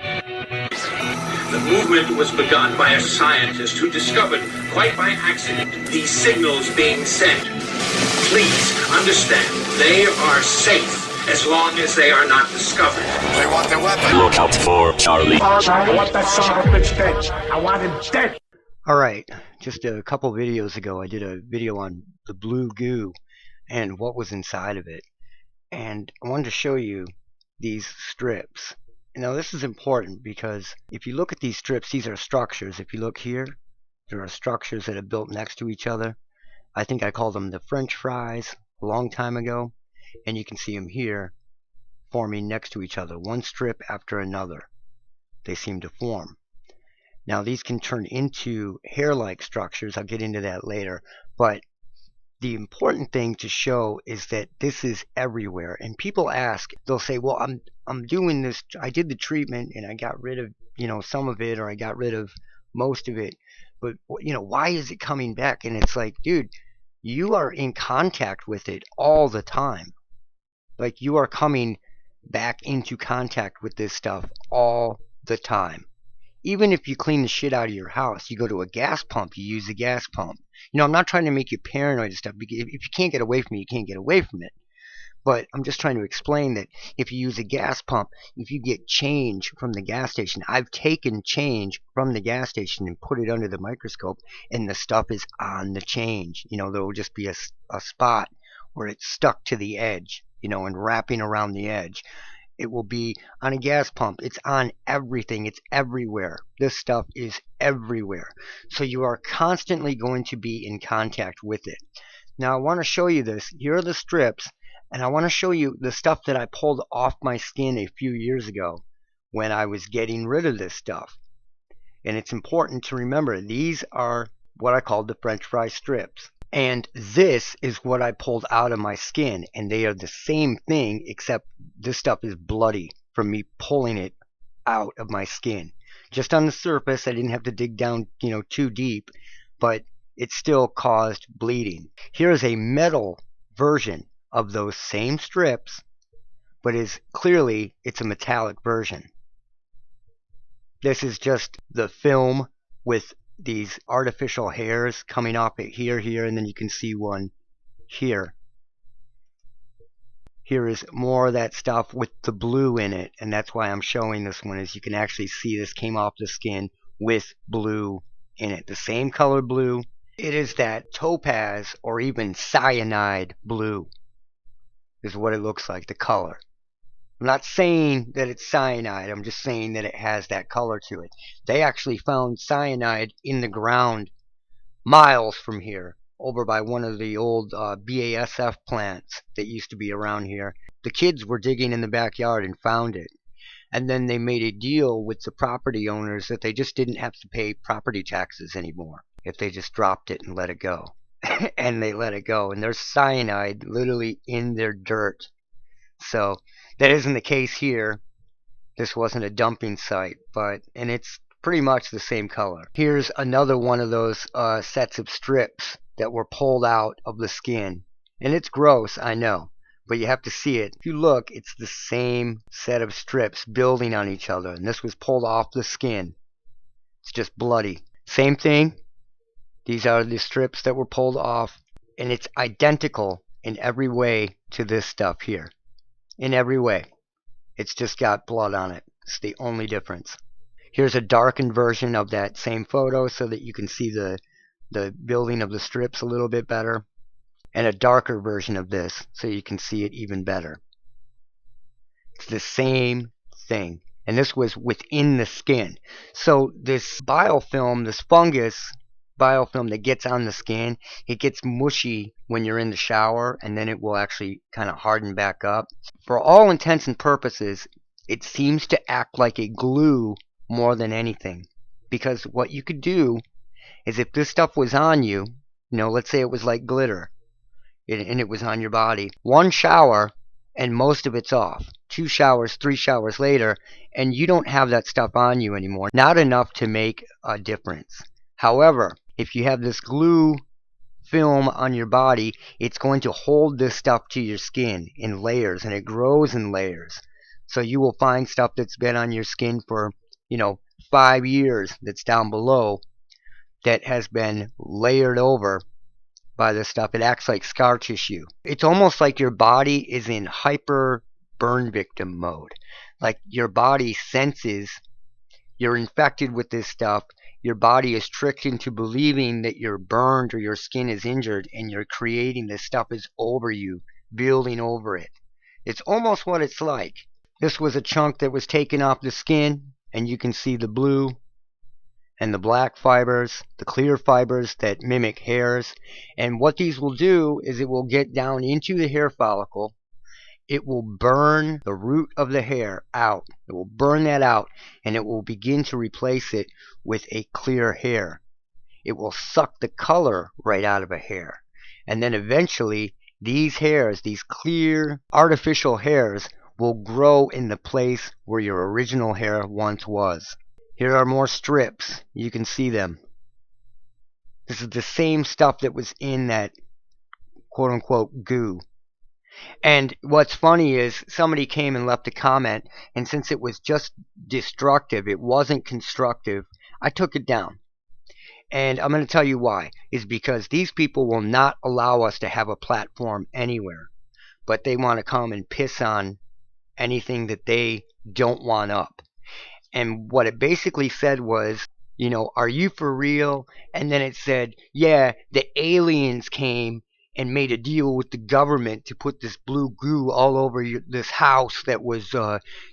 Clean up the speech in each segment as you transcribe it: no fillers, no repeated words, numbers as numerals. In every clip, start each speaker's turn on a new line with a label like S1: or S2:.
S1: The movement was begun by a scientist who discovered, quite by accident, these signals being sent. Please understand, they are safe as long as they are not discovered.
S2: They want their weapon.
S3: Look out for Charlie.
S4: I want that son of a bitch dead. I want him dead.
S5: Alright, just a couple videos ago I did a video on the blue goo and what was inside of it. And I wanted to show you these strips. Now this is important because if you look at these strips, these are structures. If you look here, there are structures that are built next to each other. I think I called them the French fries a long time ago. And you can see them here forming next to each other, one strip after another. They seem to form. Now these can turn into hair-like structures. I'll get into that later. But the important thing to show is that this is everywhere. And people ask, they'll say, well, I'm doing this, I did the treatment and I got rid of, some of it, or I got rid of most of it. But, why is it coming back? And it's like, dude, you are in contact with it all the time. Like, you are coming back into contact with this stuff all the time. Even if you clean the shit out of your house, you go to a gas pump, you use a gas pump. I'm not trying to make you paranoid and stuff. If you can't get away from it, you can't get away from it. But I'm just trying to explain that if you use a gas pump, if you get change from the gas station, I've taken change from the gas station and put it under the microscope, and the stuff is on the change. There will just be a spot where it's stuck to the edge, and wrapping around the edge. It will be on a gas pump. It's on everything. It's everywhere. This stuff is everywhere. So you are constantly going to be in contact with it. Now I want to show you this. Here are the strips, and I want to show you the stuff that I pulled off my skin a few years ago when I was getting rid of this stuff. And it's important to remember these are what I call the French fry strips. And this is what I pulled out of my skin, and they are the same thing, except this stuff is bloody from me pulling it out of my skin. Just on the surface, I didn't have to dig down, too deep, but it still caused bleeding. Here is a metal version of those same strips, but it's a metallic version. This is just the film with these artificial hairs coming off it here, and then you can see one here. Here is more of that stuff with the blue in it, and that's why I'm showing this one, is you can actually see this came off the skin with blue in it. The same color blue. It is that topaz or even cyanide blue is what it looks like, the color. I'm not saying that it's cyanide, I'm just saying that it has that color to it. They actually found cyanide in the ground miles from here, over by one of the old BASF plants that used to be around here. The kids were digging in the backyard and found it. And then they made a deal with the property owners that they just didn't have to pay property taxes anymore if they just dropped it and let it go. And they let it go. And there's cyanide literally in their dirt. So that isn't the case here. This wasn't a dumping site, and it's pretty much the same color. Here's another one of those sets of strips that were pulled out of the skin. And it's gross, I know, but you have to see it. If you look, it's the same set of strips building on each other, and this was pulled off the skin. It's just bloody. Same thing. These are the strips that were pulled off, and it's identical in every way to this stuff here. In every way. It's just got blood on it. It's the only difference. Here's a darkened version of that same photo so that you can see the building of the strips a little bit better. And a darker version of this so you can see it even better. It's the same thing. And this was within the skin. So this biofilm, this fungus biofilm that gets on the skin, it gets mushy when you're in the shower, and then it will actually kind of harden back up. For all intents and purposes, it seems to act like a glue more than anything. Because what you could do is, if this stuff was on you, let's say it was like glitter, and it was on your body, one shower and most of it's off. 2 showers, 3 showers later, and you don't have that stuff on you anymore. Not enough to make a difference. However, if you have this glue film on your body, it's going to hold this stuff to your skin in layers, and it grows in layers. So you will find stuff that's been on your skin for, 5 years that's down below that has been layered over by this stuff. It acts like scar tissue. It's almost like your body is in hyper burn victim mode. Like your body senses you're infected with this stuff. Your body is tricked into believing that you're burned or your skin is injured, and you're creating this stuff is over you, building over it. It's almost what it's like. This was a chunk that was taken off the skin, and you can see the blue and the black fibers, the clear fibers that mimic hairs. And what these will do is it will get down into the hair follicle. It will burn the root of the hair out. It will burn that out, and it will begin to replace it with a clear hair. It will suck the color right out of a hair. And then eventually, these hairs, these clear artificial hairs, will grow in the place where your original hair once was. Here are more strips. You can see them. This is the same stuff that was in that quote-unquote goo. And what's funny is somebody came and left a comment, and since it was just destructive, it wasn't constructive, I took it down. And I'm going to tell you why. Is because these people will not allow us to have a platform anywhere. But they want to come and piss on anything that they don't want up. And what it basically said was, are you for real? And then it said, yeah, the aliens came and made a deal with the government to put this blue goo all over this house that was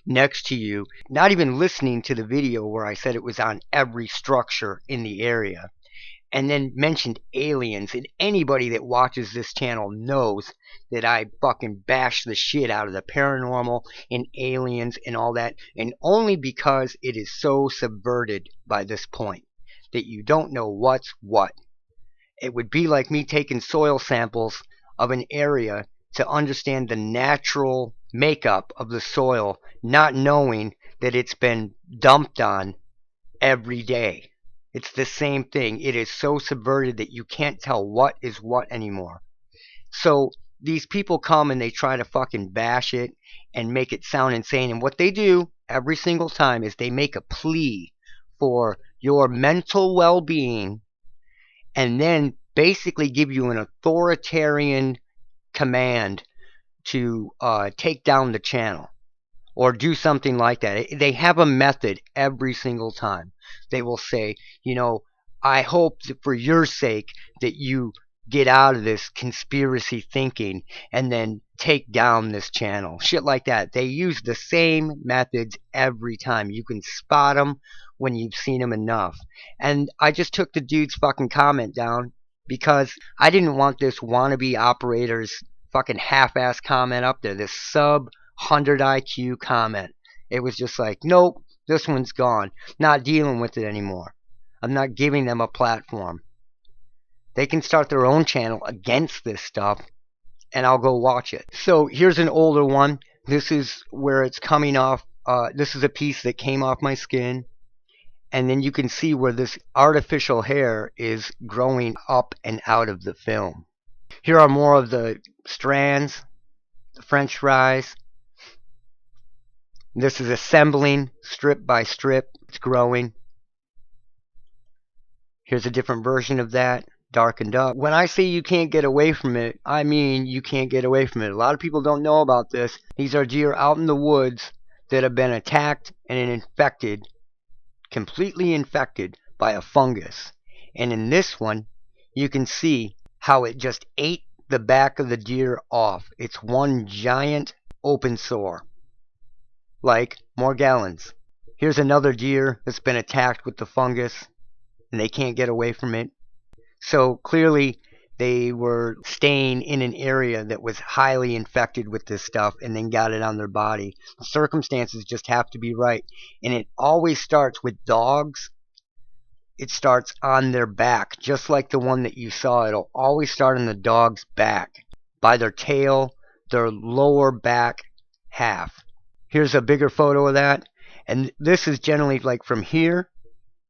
S5: next to you. Not even listening to the video where I said it was on every structure in the area. And then mentioned aliens. And anybody that watches this channel knows that I fucking bash the shit out of the paranormal and aliens and all that. And only because it is so subverted by this point that you don't know what's what. It would be like me taking soil samples of an area to understand the natural makeup of the soil, not knowing that it's been dumped on every day. It's the same thing. It is so subverted that you can't tell what is what anymore. So these people come and they try to fucking bash it and make it sound insane. And what they do every single time is they make a plea for your mental well-being and then basically give you an authoritarian command to take down the channel or do something like that. They have a method every single time. They will say, I hope that for your sake that you get out of this conspiracy thinking and then take down this channel. Shit like that. They use the same methods every time. You can spot them when you've seen them enough. And I just took the dude's fucking comment down because I didn't want this wannabe operator's fucking half-ass comment up there. This sub 100 IQ comment. It was just like, nope, this one's gone. Not dealing with it anymore. I'm not giving them a platform. They can start their own channel against this stuff, and I'll go watch it. So here's an older one. This is where it's coming off. This is a piece that came off my skin. And then you can see where this artificial hair is growing up and out of the film. Here are more of the strands, the French fries. This is assembling strip by strip. It's growing. Here's a different version of that, darkened up. When I say you can't get away from it, I mean you can't get away from it. A lot of people don't know about this. These are deer out in the woods that have been attacked and infected, completely infected by a fungus. And in this one, you can see how it just ate the back of the deer off. It's one giant open sore. Like Morgellons. Here's another deer that's been attacked with the fungus and they can't get away from it. So clearly they were staying in an area that was highly infected with this stuff and then got it on their body. The circumstances just have to be right. And it always starts with dogs. It starts on their back, just like the one that you saw. It'll always start on the dog's back, by their tail, their lower back half. Here's a bigger photo of that. And this is generally like from here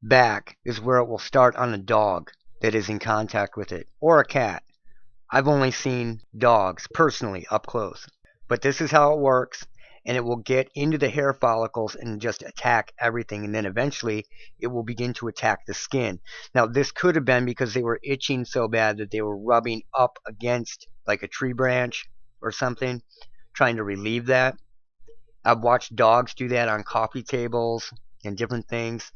S5: back is where it will start on a dog that is in contact with it, or a cat. I've only seen dogs personally up close. But this is how it works. and it will get into the hair follicles and just attack everything, and then eventually it will begin to attack the skin. Now, this could have been because they were itching so bad that they were rubbing up against like a tree branch or something, trying to relieve that. I've watched dogs do that on coffee tables and different things,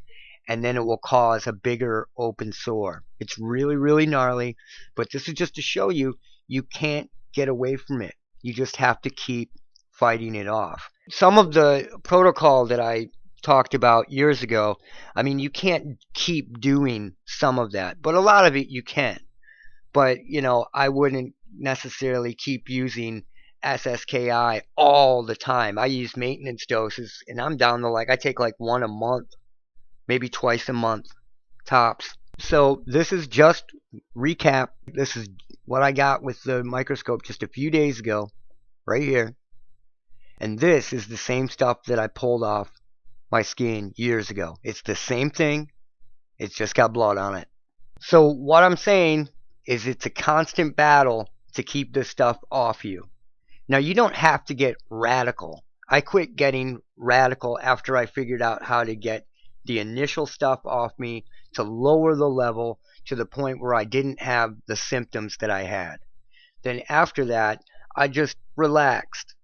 S5: and then it will cause a bigger open sore. It's really, really gnarly, but this is just to show you, you can't get away from it. You just have to keep fighting it off. Some of the protocol that I talked about years ago, I mean, you can't keep doing some of that, but a lot of it you can. But, you know, I wouldn't necessarily keep using SSKI all the time. I use maintenance doses, and I'm down to like, I take like one a month, maybe twice a month, tops. So this is just recap. This is what I got with the microscope just a few days ago, right here. And this is the same stuff that I pulled off my skin years ago. It's the same thing. It's just got blood on it. So what I'm saying is it's a constant battle to keep this stuff off you. Now, you don't have to get radical. I quit getting radical after I figured out how to get the initial stuff off me to lower the level to the point where I didn't have the symptoms that I had. Then after that, I just relaxed,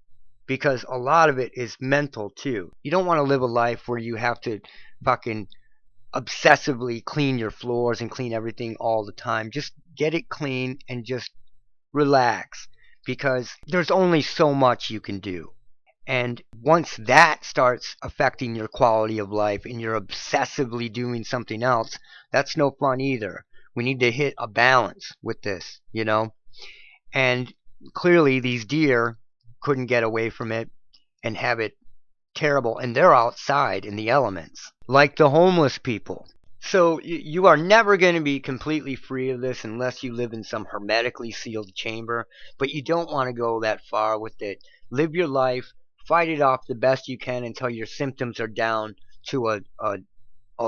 S5: because a lot of it is mental too. You don't want to live a life where you have to fucking obsessively clean your floors and clean everything all the time. Just get it clean and just relax, because there's only so much you can do. And once that starts affecting your quality of life and you're obsessively doing something else, that's no fun either. We need to hit a balance with this, you know? And clearly these deer couldn't get away from it and have it terrible, and they're outside in the elements, like the homeless people. So you are never going to be completely free of this unless you live in some hermetically sealed chamber, but you don't want to go that far with it. Live your life, fight it off the best you can until your symptoms are down to a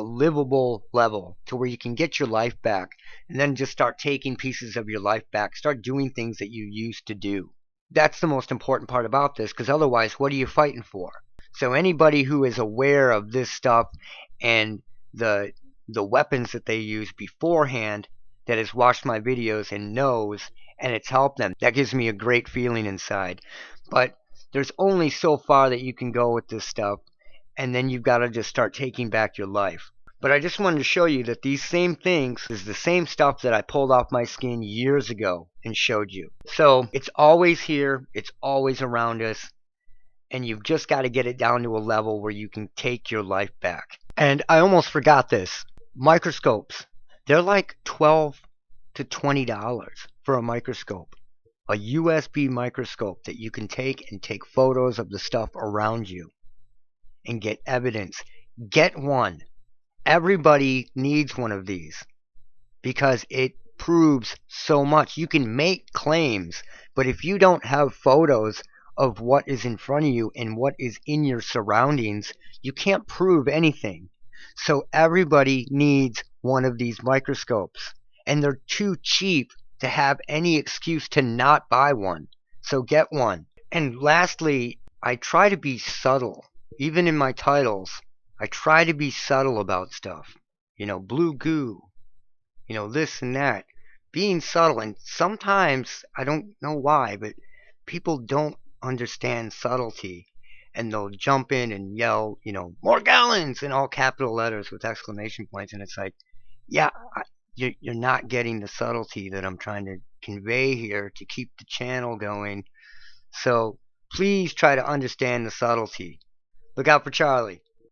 S5: livable level, to where you can get your life back, and then just start taking pieces of your life back. Start doing things that you used to do. That's the most important part about this, because otherwise, what are you fighting for? So anybody who is aware of this stuff and the weapons that they use beforehand, that has watched my videos and knows, and it's helped them, that gives me a great feeling inside. But there's only so far that you can go with this stuff, and then you've got to just start taking back your life. But I just wanted to show you that these same things is the same stuff that I pulled off my skin years ago and showed you. So it's always here, it's always around us, and you've just got to get it down to a level where you can take your life back. And I almost forgot this. Microscopes, they're like $12 to $20 for a microscope. A USB microscope that you can take and take photos of the stuff around you and get evidence. Get one. Everybody needs one of these, because it proves so much. You can make claims, but if you don't have photos of what is in front of you and what is in your surroundings, you can't prove anything. So everybody needs one of these microscopes, and they're too cheap to have any excuse to not buy one. So get one. And lastly, I try to be subtle. Even in my titles, I try to be subtle about stuff. You know, blue goo, you know, this and that. Being subtle, and sometimes, I don't know why, but people don't understand subtlety, and they'll jump in and yell, you know, more gallons in all capital letters with exclamation points, and it's like, yeah, you're not getting the subtlety that I'm trying to convey here to keep the channel going. So please try to understand the subtlety. Look out for Charlie.